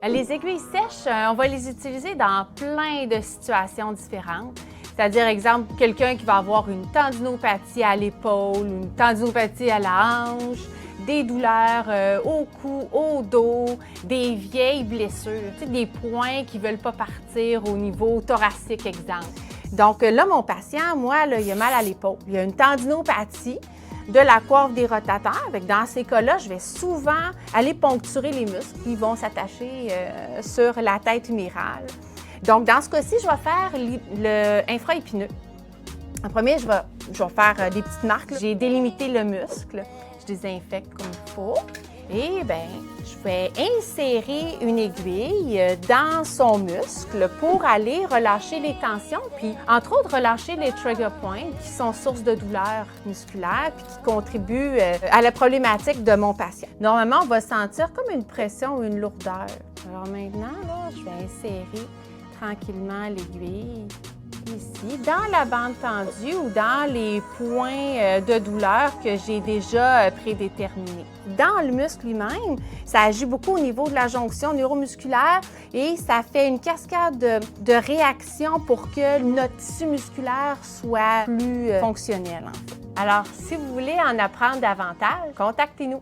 Les aiguilles sèches, on va les utiliser dans plein de situations différentes. C'est-à-dire, exemple, quelqu'un qui va avoir une tendinopathie à l'épaule, une tendinopathie à la hanche, des douleurs au cou, au dos, des vieilles blessures, des points qui ne veulent pas partir au niveau thoracique, exemple. Donc là, mon patient, moi, là, il a mal à l'épaule. Il a une tendinopathie de la coiffe des rotateurs. Dans ces cas-là, je vais souvent aller poncturer les muscles qui vont s'attacher sur la tête humérale. Donc, dans ce cas-ci, je vais faire l'infraépineux. En premier, je vais faire des petites marques. J'ai délimité le muscle. Je désinfecte comme il faut. Et bien, je vais insérer une aiguille dans son muscle pour aller relâcher les tensions, puis entre autres relâcher les trigger points qui sont source de douleur musculaire puis qui contribuent à la problématique de mon patient. Normalement, on va sentir comme une pression ou une lourdeur. Alors maintenant, là, je vais insérer tranquillement l'aiguille ici, dans la bande tendue ou dans les points de douleur que j'ai déjà prédéterminés. Dans le muscle lui-même, ça agit beaucoup au niveau de la jonction neuromusculaire et ça fait une cascade de réactions pour que notre tissu musculaire soit plus fonctionnel, en fait. Alors, si vous voulez en apprendre davantage, contactez-nous.